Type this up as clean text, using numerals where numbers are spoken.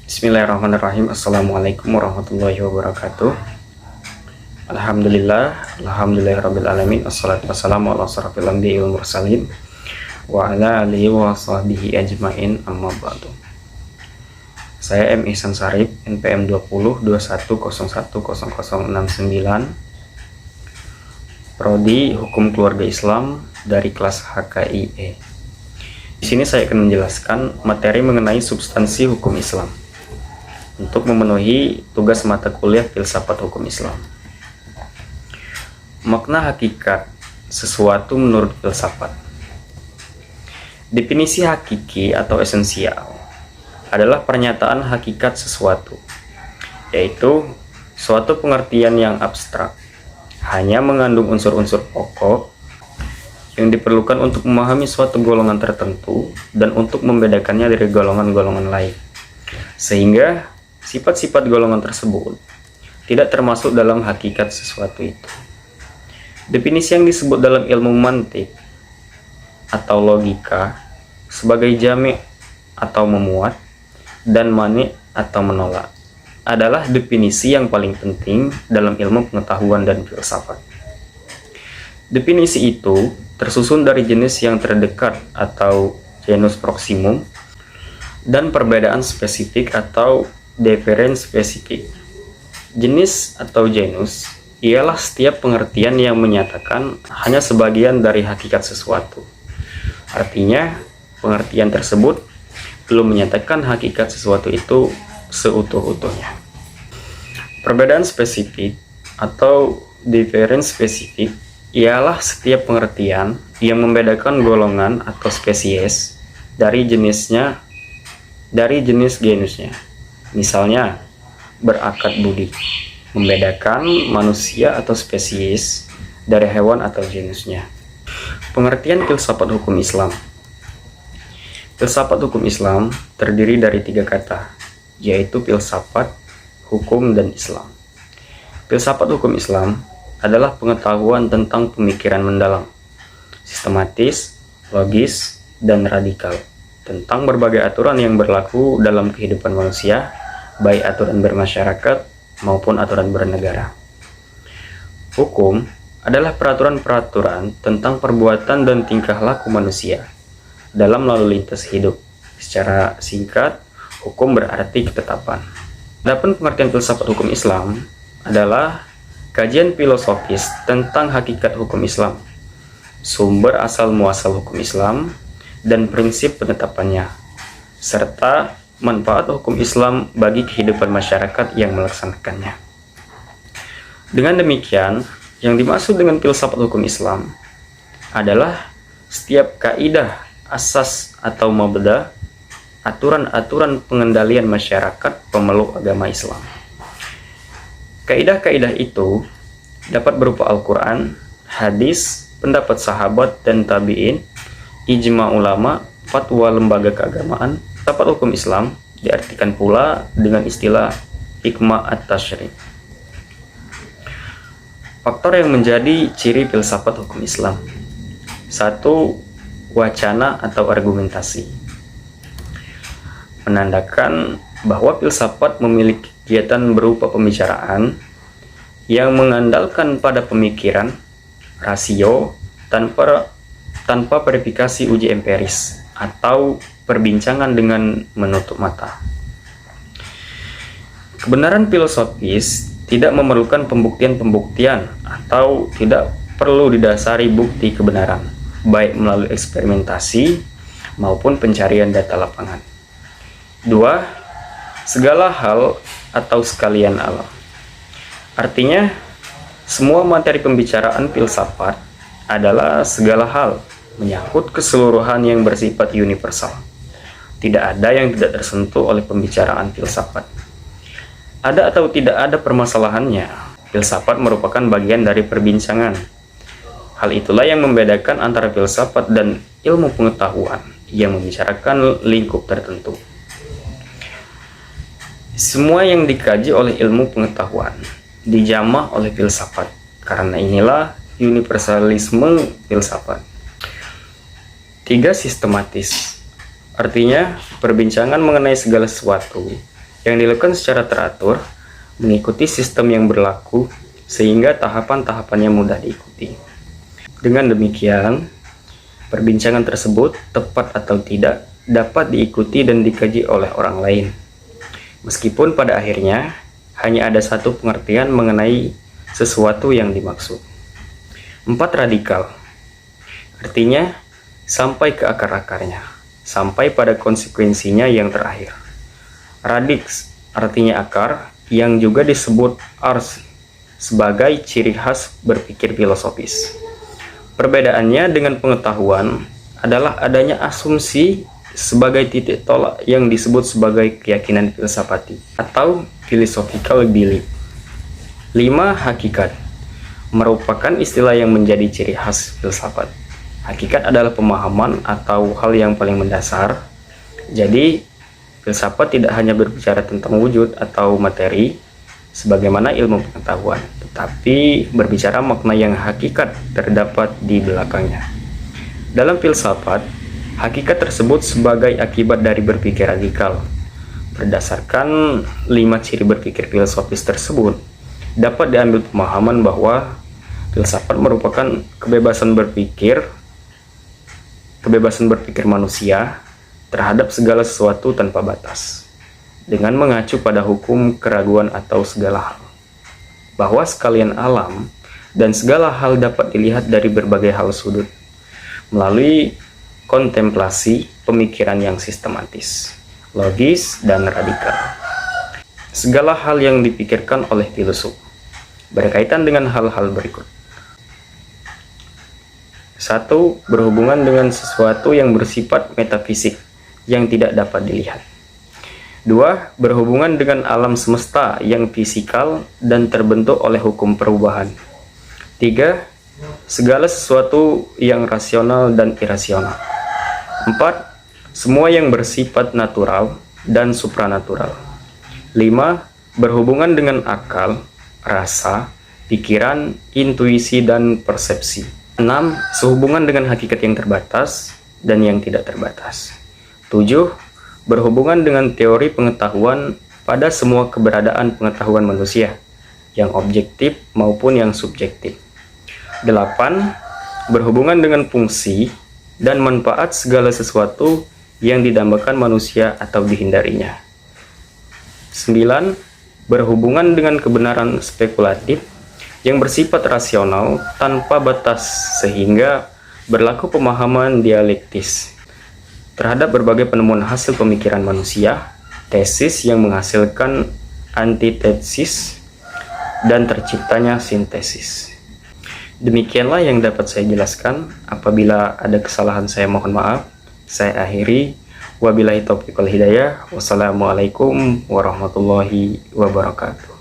Bismillahirrahmanirrahim. Assalamualaikum warahmatullahi wabarakatuh. Alhamdulillahirabbil alamin. Wassalatu wassalamu ala asyrofil anbiya'i wal mursalin wa ala alihi wa sahbihi ajmain, amma ba'du. Saya M. Ihsan Sarip, NPM 2021010069, Prodi Hukum Keluarga Islam dari kelas HKIE. Di sini saya akan menjelaskan materi mengenai substansi hukum Islam untuk memenuhi tugas mata kuliah Filsafat Hukum Islam. Makna hakikat sesuatu menurut filsafat. Definisi hakiki atau esensial adalah pernyataan hakikat sesuatu, yaitu suatu pengertian yang abstrak, hanya mengandung unsur-unsur pokok yang diperlukan untuk memahami suatu golongan tertentu dan untuk membedakannya dari golongan-golongan lain, sehingga sifat-sifat golongan tersebut tidak termasuk dalam hakikat sesuatu itu. Definisi yang disebut dalam ilmu mantik atau logika sebagai jami' atau memuat dan mani' atau menolak adalah definisi yang paling penting dalam ilmu pengetahuan dan filsafat. Definisi itu tersusun dari jenis yang terdekat atau genus proximum dan perbedaan spesifik atau difference spesifik. Jenis atau genus ialah setiap pengertian yang menyatakan hanya sebagian dari hakikat sesuatu. Artinya, pengertian tersebut belum menyatakan hakikat sesuatu itu seutuh-utuhnya. Perbedaan spesifik atau difference spesifik ialah setiap pengertian yang membedakan golongan atau spesies dari jenis genusnya. Misalnya, berakad budi, membedakan manusia atau spesies dari hewan atau genusnya. Pengertian filsafat hukum Islam. Filsafat hukum Islam terdiri dari 3 kata, yaitu filsafat, hukum, dan Islam. Filsafat hukum Islam adalah pengetahuan tentang pemikiran mendalam, sistematis, logis, dan radikal tentang berbagai aturan yang berlaku dalam kehidupan manusia, baik aturan bermasyarakat maupun aturan bernegara. Hukum adalah peraturan-peraturan tentang perbuatan dan tingkah laku manusia dalam lalu lintas hidup. Secara singkat, hukum berarti ketetapan. Adapun pengertian filsafat hukum Islam adalah kajian filosofis tentang hakikat hukum Islam, sumber asal muasal hukum Islam, dan prinsip penetapannya, serta manfaat hukum Islam bagi kehidupan masyarakat yang melaksanakannya. Dengan demikian, yang dimaksud dengan filsafat hukum Islam adalah setiap kaidah, asas atau mabda, aturan-aturan pengendalian masyarakat pemeluk agama Islam. Kaidah-kaidah itu dapat berupa Al-Quran, hadis, pendapat sahabat dan tabi'in, ijma ulama, fatwa lembaga keagamaan. Filsafat hukum Islam diartikan pula dengan istilah hikmah at-tasyri'. Faktor yang menjadi ciri filsafat hukum Islam. 1. Wacana atau argumentasi. Menandakan bahwa filsafat memiliki kegiatan berupa pembicaraan yang mengandalkan pada pemikiran, rasio, tanpa verifikasi uji empiris atau perbincangan dengan menutup mata. Kebenaran filosofis tidak memerlukan pembuktian-pembuktian atau tidak perlu didasari bukti kebenaran, baik melalui eksperimentasi maupun pencarian data lapangan. 2. Segala hal atau sekalian alam. Artinya, semua materi pembicaraan filsafat adalah segala hal menyangkut keseluruhan yang bersifat universal. Tidak ada yang tidak tersentuh oleh pembicaraan filsafat. Ada atau tidak ada permasalahannya, filsafat merupakan bagian dari perbincangan. Hal itulah yang membedakan antara filsafat dan ilmu pengetahuan yang membicarakan lingkup tertentu. Semua yang dikaji oleh ilmu pengetahuan dijamah oleh filsafat. Karena inilah universalisme filsafat. 3. Sistematis. Artinya, perbincangan mengenai segala sesuatu yang dilakukan secara teratur, mengikuti sistem yang berlaku, sehingga tahapan-tahapannya mudah diikuti. Dengan demikian, perbincangan tersebut tepat atau tidak dapat diikuti dan dikaji oleh orang lain. Meskipun pada akhirnya hanya ada satu pengertian mengenai sesuatu yang dimaksud. 4 radikal. Artinya, sampai ke akar-akarnya, sampai pada konsekuensinya yang terakhir. Radix artinya akar, yang juga disebut ars sebagai ciri khas berpikir filosofis. Perbedaannya dengan pengetahuan adalah adanya asumsi sebagai titik tolak yang disebut sebagai keyakinan filsafati atau philosophical belief. 5. Hakikat merupakan istilah yang menjadi ciri khas filsafat. Hakikat adalah pemahaman atau hal yang paling mendasar. Jadi, filsafat tidak hanya berbicara tentang wujud atau materi sebagaimana ilmu pengetahuan, tetapi berbicara makna yang hakikat terdapat di belakangnya. Dalam filsafat, hakikat tersebut sebagai akibat dari berpikir radikal. Berdasarkan 5 ciri berpikir filosofis tersebut, dapat diambil pemahaman bahwa filsafat merupakan kebebasan berpikir manusia terhadap segala sesuatu tanpa batas, dengan mengacu pada hukum keraguan atau segala hal, bahwa sekalian alam dan segala hal dapat dilihat dari berbagai hal sudut, melalui kontemplasi pemikiran yang sistematis, logis, dan radikal. Segala hal yang dipikirkan oleh filsuf berkaitan dengan hal-hal berikut. 1. Berhubungan dengan sesuatu yang bersifat metafisik yang tidak dapat dilihat. 2. Berhubungan dengan alam semesta yang fisikal dan terbentuk oleh hukum perubahan. 3. Segala sesuatu yang rasional dan irasional. 4. Semua yang bersifat natural dan supranatural. 5. Berhubungan dengan akal, rasa, pikiran, intuisi, dan persepsi. 6. Sehubungan dengan hakikat yang terbatas dan yang tidak terbatas. 7. Berhubungan dengan teori pengetahuan pada semua keberadaan pengetahuan manusia, yang objektif maupun yang subjektif. 8. Berhubungan dengan fungsi dan manfaat segala sesuatu yang didambakan manusia atau dihindarinya. 9. Berhubungan dengan kebenaran spekulatif yang bersifat rasional tanpa batas sehingga berlaku pemahaman dialektis terhadap berbagai penemuan hasil pemikiran manusia, tesis yang menghasilkan antitesis, dan terciptanya sintesis. Demikianlah yang dapat saya jelaskan. Apabila ada kesalahan saya mohon maaf. Saya akhiri. Wabillahi taufiq wal hidayah. Wassalamualaikum warahmatullahi wabarakatuh.